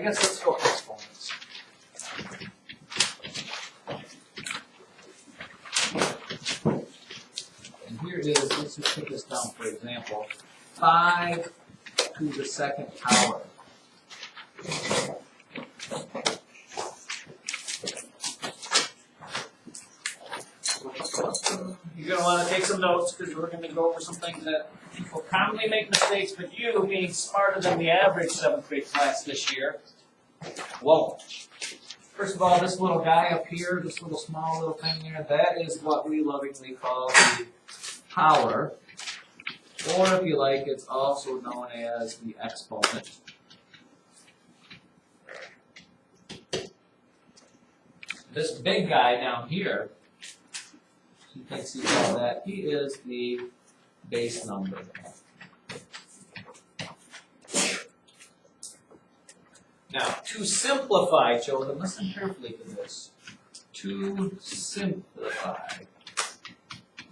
guess let's go exponents. And here is, let's just put this down for example, 5 to the second power. You're going to want to take some notes because we're going to go over some things that people commonly make mistakes, but you, being smarter than the average 7th grade class this year, won't. First of all, this little guy up here, this little small little thing there, that is what we lovingly call the power, or if you like, it's also known as the exponent. This big guy down here, you can see all that, he is the base number. Now, to simplify, children, listen carefully to this. To simplify,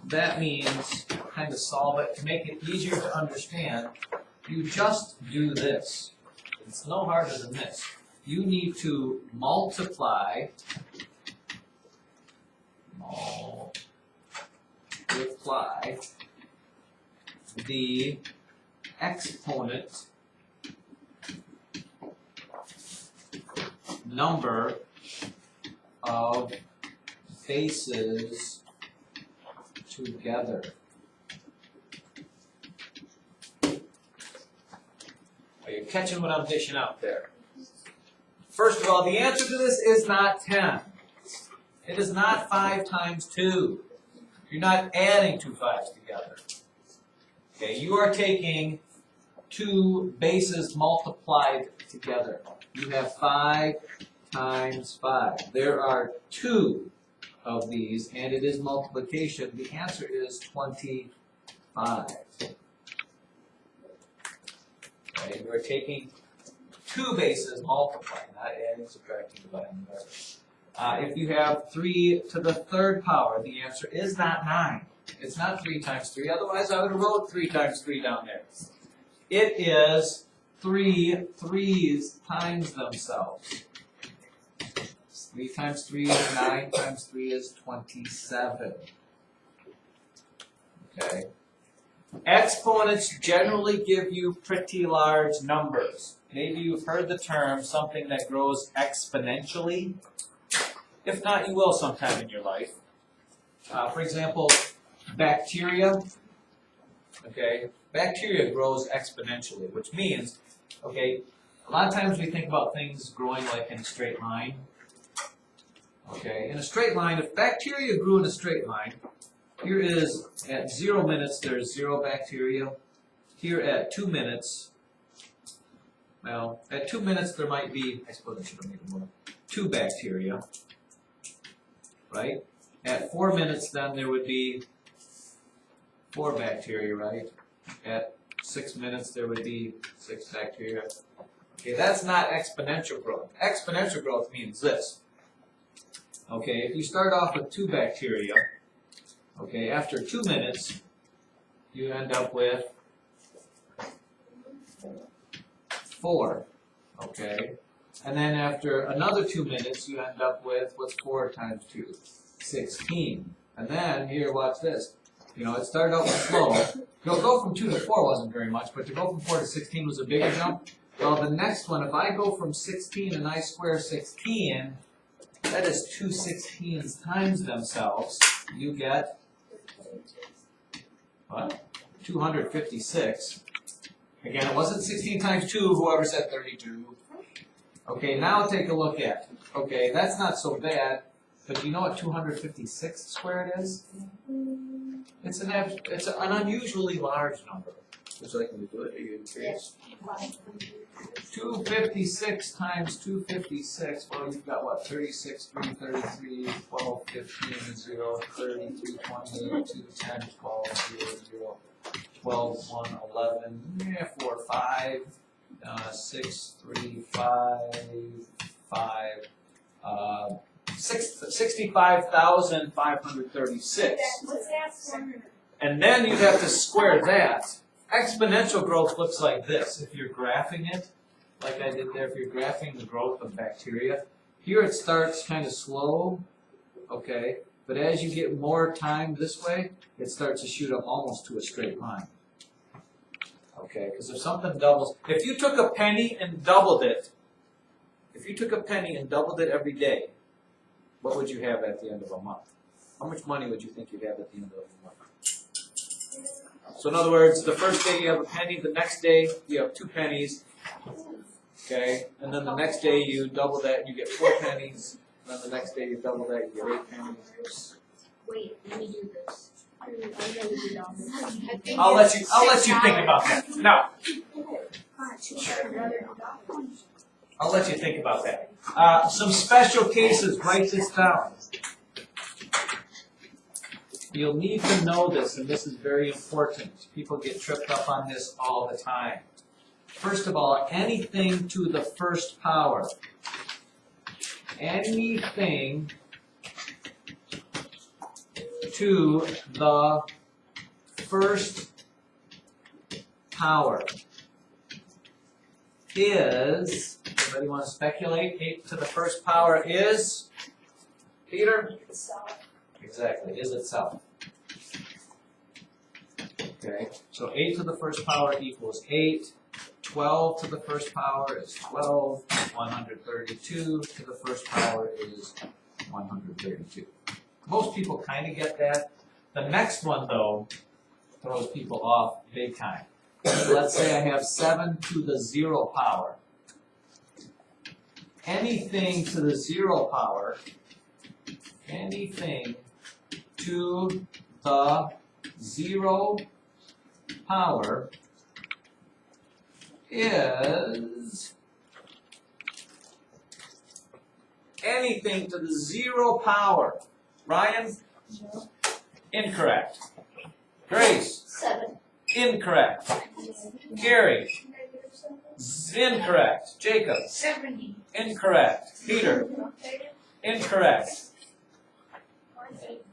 that means kind of solve it, to make it easier to understand, you just do this. It's no harder than this. You need to multiply the exponent number of bases together. Are you catching what I'm dishing out there? First of all, the answer to this is not 10. It is not 5 times 2. You're not adding 2 5s together. Okay, you are taking 2 bases multiplied together. You have 5 times 5. There are 2 of these, and it is multiplication. The answer is 25. Okay, you are taking 2 bases multiplying, not adding, subtracting, dividing, if you have 3 to the 3rd power, the answer is not 9. It's not 3 times 3, otherwise I would have wrote 3 times 3 down there. It is 3 3's times themselves. 3 times 3 is 9 times 3 is 27. Okay. Exponents generally give you pretty large numbers. Maybe you've heard the term something that grows exponentially. If not, you will sometime in your life. For example, bacteria. Okay, bacteria grows exponentially, which means, okay, a lot of times we think about things growing like in a straight line. Okay, in a straight line, if bacteria grew in a straight line, here is at 0 minutes there's 0 bacteria. Here at 2 minutes, well, at 2 minutes there might be, I suppose I should have made it more, 2 bacteria. Right? At 4 minutes, then there would be 4 bacteria, right? At 6 minutes, there would be 6 bacteria. Okay, that's not exponential growth. Exponential growth means this. Okay, if you start off with 2 bacteria, okay, after 2 minutes, you end up with 4. Okay? And then after another 2 minutes, you end up with, what's 4 times 2? 16. And then, here, watch this. You know, it started out slow. Go from 2 to 4 wasn't very much, but to go from 4 to 16 was a bigger jump. Well, the next one, if I go from 16 and I square 16, that is 2 16s times themselves. You get, what? 256. Again, it wasn't 16 times 2, whoever said 32. Okay, now take a look at, okay, that's not so bad, but do you know what 256 squared is? It's an unusually large number. Would you like me to do it? Are you curious? 256 times 256, well, you've got what, 36, 3, 33, 12, 15, 0, 33, 28, 2, 10, 12, 0, 0, 12, 1, 11, 4, 5, 6, 3, 5, 5, 65,536. And then you have to square that. Exponential growth looks like this. If you're graphing it, like I did there, if you're graphing the growth of bacteria, here it starts kind of slow, okay, but as you get more time this way, it starts to shoot up almost to a straight line. Okay, because if something doubles, if you took a penny and doubled it, every day, what would you have at the end of a month? How much money would you think you'd have at the end of a month? So in other words, the first day you have a penny, the next day you have 2 pennies, okay, and then the next day you double that and you get 4 pennies, and then the next day you double that and you get 8 pennies. Wait, let me do this. I'll let you think about that. No. I'll let you think about that. Some special cases, write this down. You'll need to know this, and this is very important. People get tripped up on this all the time. First of all, anything to the first power. Anything to the first power is, anybody want to speculate? 8 to the first power is, Peter? Exactly, is itself. Okay, so 8 to the first power equals 8. 12 to the first power is 12. 132 to the first power is 132. Most people kind of get that. The next one, though, throws people off big time. Let's say I have 7 to the 0 power. Anything to the 0 power, anything to the 0 power is anything to the 0 power. Ryan? No. Incorrect. Grace? 7. Incorrect. Gary? Incorrect. Jacob? 70. Incorrect. Peter? Incorrect.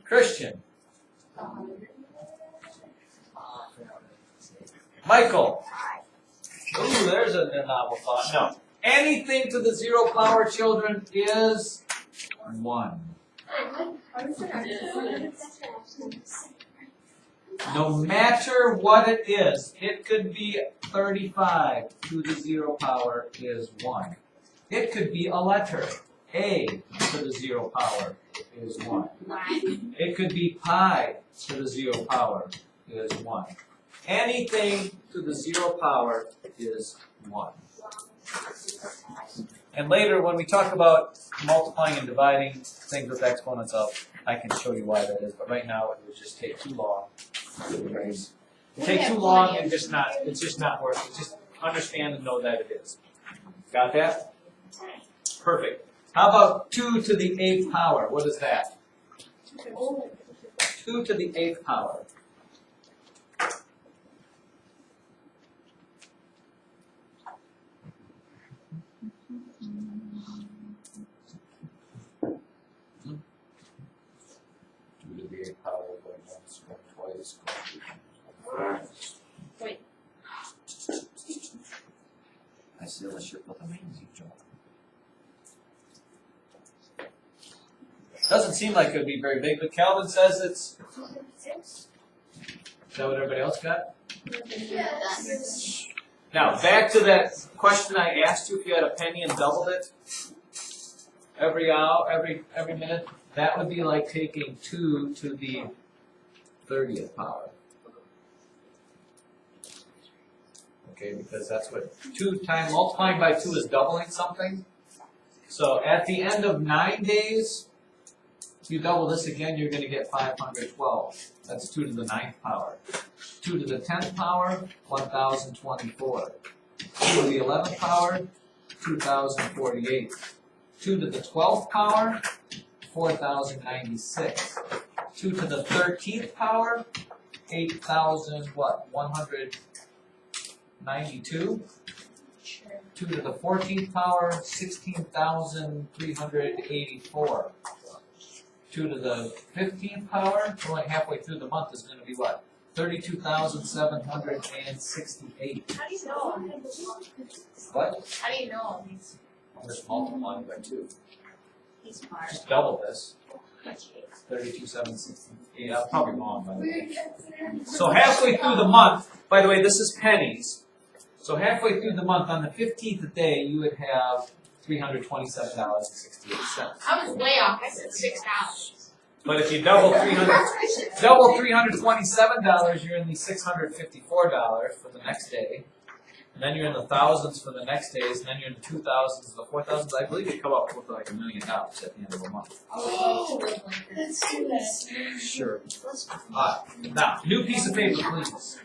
Christian? Michael? Ooh, there's a novel thought. No. Anything to the 0 power, children, is 1. No matter what it is, it could be 35 to the 0 power is 1. It could be a letter. A to the 0 power is 1. It could be pi to the 0 power is 1. Anything to the 0 power is 1. And later, when we talk about multiplying and dividing things with exponents of, I can show you why that is, but right now it would just take too long. It take too long and it's just not worth it. Just understand and know that it is. Got that? Perfect. How about 2 to the 8th power? What is that? 2 to the 8th power. Wait. I still a ship with a mains, you Joe. Doesn't seem like it would be very big, but Calvin says it's. Is that what everybody else got? Yes. Now, back to that question I asked you if you had a penny and doubled it every hour, every minute. That would be like taking 2 to the 30th power. Okay, because that's what 2 times multiplying by 2 is doubling something. So at the end of 9 days, if you double this again, you're going to get 512. That's 2 to the 9th power. 2 to the 10th power, 1024. 2 to the 11th power, 2048. 2 to the 12th power, 4096. 2 to the 13th power, 8,000 what? 192. 2 to the 14th power, 16,384. 2 to the 15th power, only halfway through the month is going to be what? 32,768. How do you know? What? How do you know all these? I'm just multiplying by 2. He's smart. Just double this. Okay. 32,760. Yeah, I'm probably wrong, by the way. So halfway through the month, by the way, this is pennies. So halfway through the month, on the 15th day, you would have $327.68. I was way off. I said $6. But if you double $327, you're in the $654 for the next day. And then you're in the thousands for the next days, and then you're in the 2000s, the 4000s. I believe you come up with like $1 million at the end of the month. Oh, let's do this. Sure. Now, new piece of paper, please.